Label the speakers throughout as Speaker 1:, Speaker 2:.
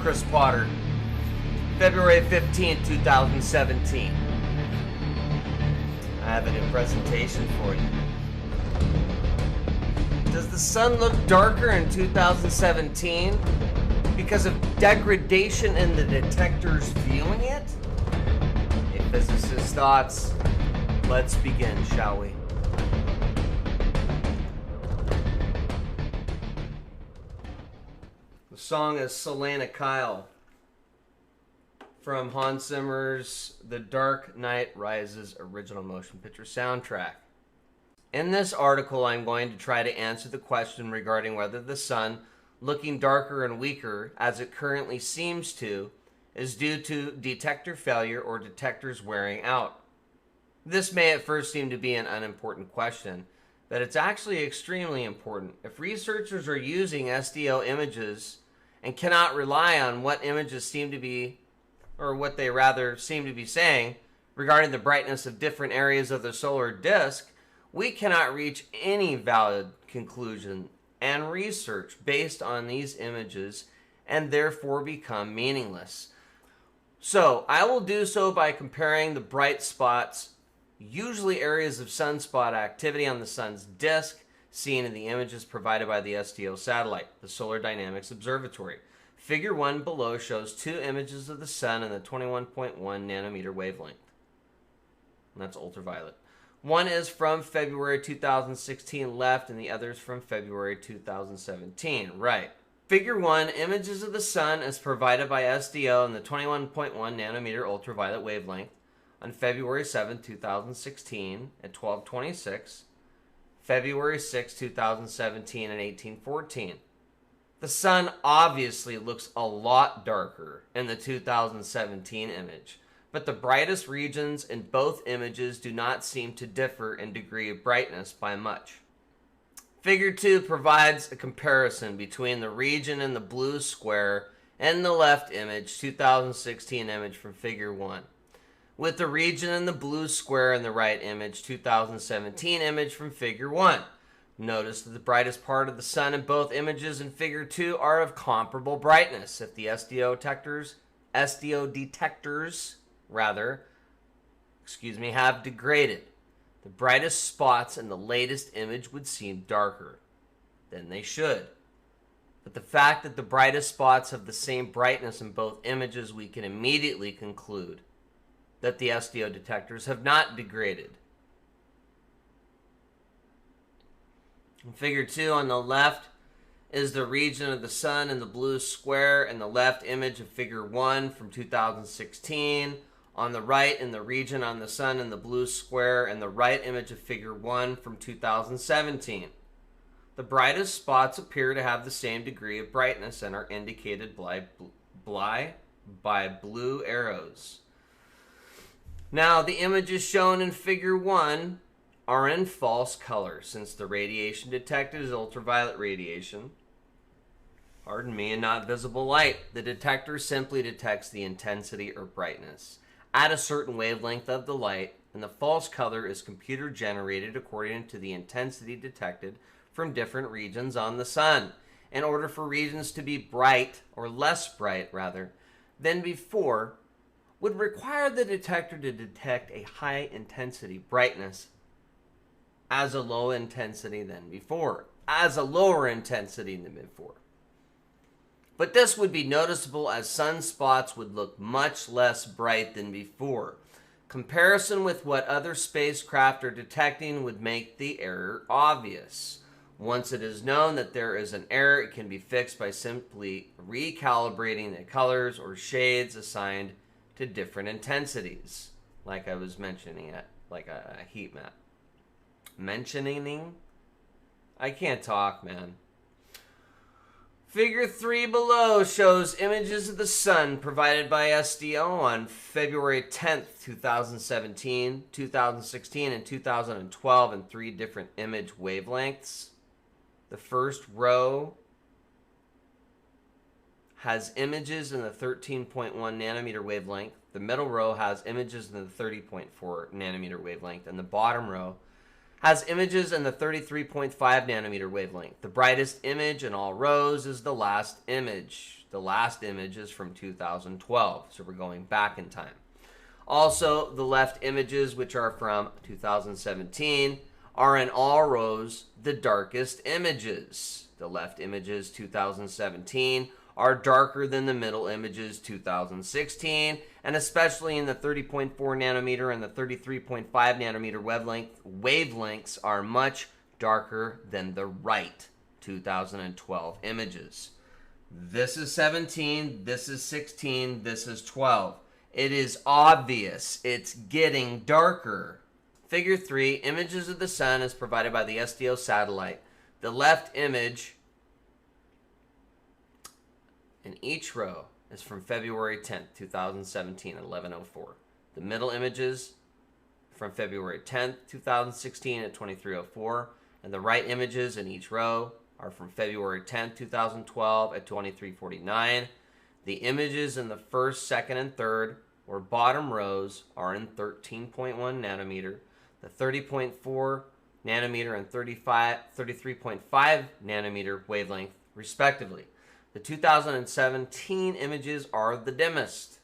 Speaker 1: Chris Potter, February 15th, 2017. I have a new presentation for you. Does the sun look darker in 2017 because of degradation in the detectors viewing it? A physicist's thoughts. Let's begin, shall we? The song is Selena Kyle from Hans Zimmer's The Dark Knight Rises original motion picture soundtrack. In this article, I'm going to try to answer the question regarding whether the sun looking darker and weaker, as it currently seems to, is due to detector failure or detectors wearing out. This may at first seem to be an unimportant question, but it's actually extremely important. If researchers are using SDO images and cannot rely on what images seem to be, or what they rather seem to be saying regarding the brightness of different areas of the solar disk, we cannot reach any valid conclusion and research based on these images and therefore become meaningless. So I will do so by comparing the bright spots, usually areas of sunspot activity on the sun's disk, seen in the images provided by the SDO satellite, the Solar Dynamics Observatory. Figure 1 below shows two images of the sun in the 21.1 nanometer wavelength. And that's ultraviolet. One is from February 2016 left, and the other is from February 2017 right. Figure 1, images of the sun is provided by SDO in the 21.1 nanometer ultraviolet wavelength on February 7, 2016 at 12:26, February 6, 2017 at 18:14. The sun obviously looks a lot darker in the 2017 image, but the brightest regions in both images do not seem to differ in degree of brightness by much. Figure 2 provides a comparison between the region in the blue square and the left image, 2016 image from Figure 1, with the region in the blue square in the right image, 2017 image from Figure 1. Notice that the brightest part of the sun in both images in Figure 2 are of comparable brightness. If the SDO detectors have degraded, the brightest spots in the latest image would seem darker than they should. But the fact that the brightest spots have the same brightness in both images, we can immediately conclude that the SDO detectors have not degraded. In Figure 2 on the left is the region of the sun in the blue square in the left image of Figure 1 from 2016. On the right, in the region on the sun in the blue square in the right image of Figure 1 from 2017. The brightest spots appear to have the same degree of brightness and are indicated by blue arrows. Now, the images shown in Figure 1 are in false color, since the radiation detected is ultraviolet radiation, and not visible light. The detector simply detects the intensity or brightness at a certain wavelength of the light, and the false color is computer generated according to the intensity detected from different regions on the sun. In order for regions to be bright, or less bright rather, than before, would require the detector to detect a high intensity brightness as a low intensity than before, as a lower intensity than before. But this would be noticeable as sunspots would look much less bright than before. Comparison with what other spacecraft are detecting would make the error obvious. Once it is known that there is an error, it can be fixed by simply recalibrating the colors or shades assigned to different intensities, like I was mentioning it, like a heat map. I can't talk, man. Figure 3 below shows images of the sun provided by SDO on February 10th, 2017, 2016, and 2012 in three different image wavelengths. The first row has images in the 13.1 nanometer wavelength. The middle row has images in the 30.4 nanometer wavelength, and the bottom row has images in the 33.5 nanometer wavelength. The brightest image in all rows is the last image, The last image is from 2012, so we're going back in time. Also, the left images, which are from 2017, are in all rows the darkest images. The left images 2017 are darker than the middle images 2016, and especially in the 30.4 nanometer and the 33.5 nanometer wavelengths are much darker than the right 2012 images. This is 17, this is 16, this is 12. It is obvious it's getting darker. Figure 3, images of the sun is provided by the SDO satellite. The left image in each row is from February 10th, 2017 at 11:04. The middle images from February 10th, 2016 at 23:04. And the right images in each row are from February 10th, 2012 at 23:49. The images in the first, second, and third, or bottom rows, are in 13.1 nanometer. The 30.4 nanometer and 33.5 nanometer wavelength, respectively. The 2017 images are the dimmest,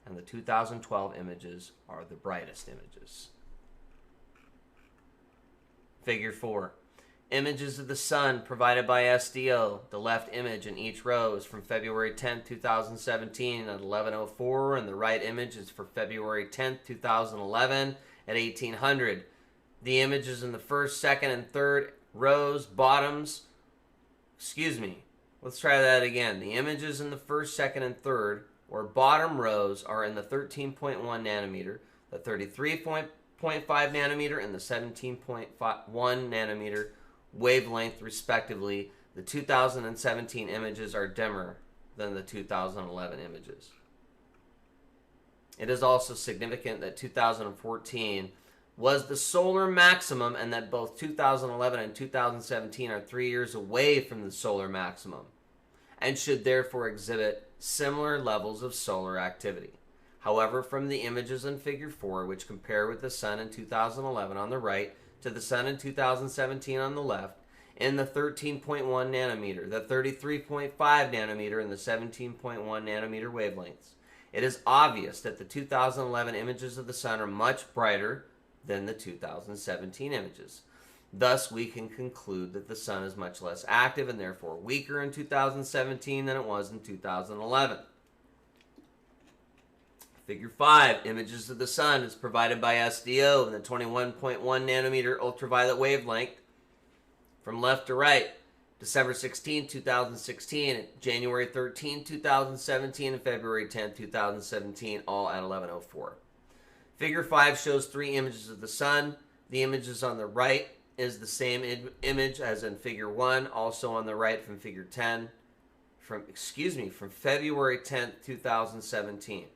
Speaker 1: and the 2012 images are the brightest images. Figure 4. Images of the sun provided by SDO. The left image in each row is from February 10, 2017 at 11:04, and the right image is for February 10, 2011 at 1800. The images in the first, second, and third rows, let's try that again. The images in the first, second, and third, or bottom rows, are in the 13.1 nanometer, the 33.5 nanometer, and the 17.1 nanometer wavelength, respectively. The 2017 images are dimmer than the 2011 images. It is also significant that 2014 was the solar maximum, and that both 2011 and 2017 are 3 years away from the solar maximum, and should therefore exhibit similar levels of solar activity. However, from the images in Figure 4, which compare with the sun in 2011 on the right to the sun in 2017 on the left, in the 13.1 nanometer, the 33.5 nanometer, and the 17.1 nanometer wavelengths, it is obvious that the 2011 images of the sun are much brighter than the 2017 images. Thus, we can conclude that the sun is much less active and therefore weaker in 2017 than it was in 2011. Figure 5, images of the sun is provided by SDO in the 21.1 nanometer ultraviolet wavelength from left to right. December 16, 2016, January 13, 2017, and February 10, 2017, all at 11:04. Figure 5 shows 3 images of the sun. The images on the right is the same image as in Figure 1, also on the right from Figure 10, from February 10, 2017.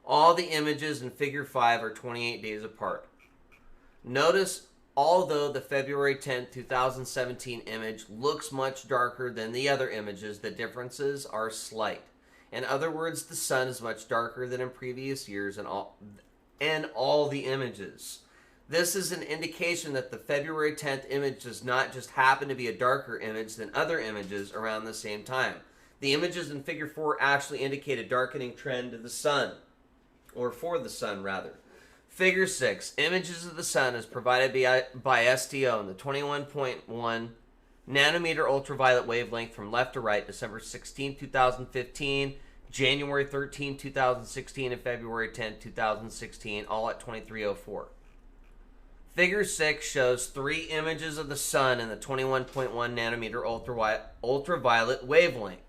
Speaker 1: All the images in Figure 5 are 28 days apart. Notice, although the February 10, 2017 image looks much darker than the other images, the differences are slight. In other words, the sun is much darker than in previous years in all the images. This is an indication that the February 10th image does not just happen to be a darker image than other images around the same time. The images in Figure 4 actually indicate a darkening trend of the sun, or for the sun rather. Figure 6, images of the sun is provided by SDO in the 21.1 nanometer ultraviolet wavelength from left to right, December 16, 2015, January 13, 2016, and February 10, 2016, all at 23:04. Figure 6 shows 3 images of the sun in the 21.1 nanometer ultraviolet wavelength.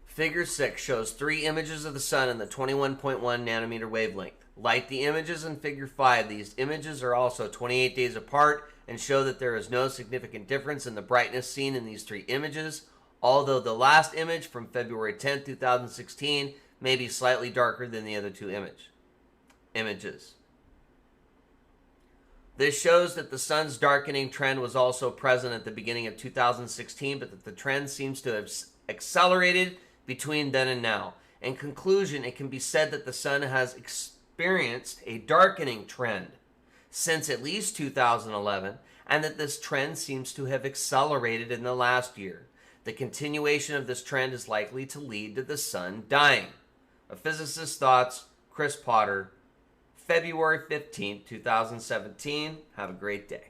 Speaker 1: Figure 6 shows 3 images of the sun in the 21.1 nanometer wavelength. Like the images in Figure 5, these images are also 28 days apart and show that there is no significant difference in the brightness seen in these 3 images, although the last image from February 10, 2016 may be slightly darker than the other 2 images. This shows that the sun's darkening trend was also present at the beginning of 2016, but that the trend seems to have accelerated between then and now. In conclusion, it can be said that the sun has experienced a darkening trend since at least 2011, and that this trend seems to have accelerated in the last year. The continuation of this trend is likely to lead to the sun dying. A Physicist's Thoughts, Chris Potter, February 15th, 2017. Have a great day.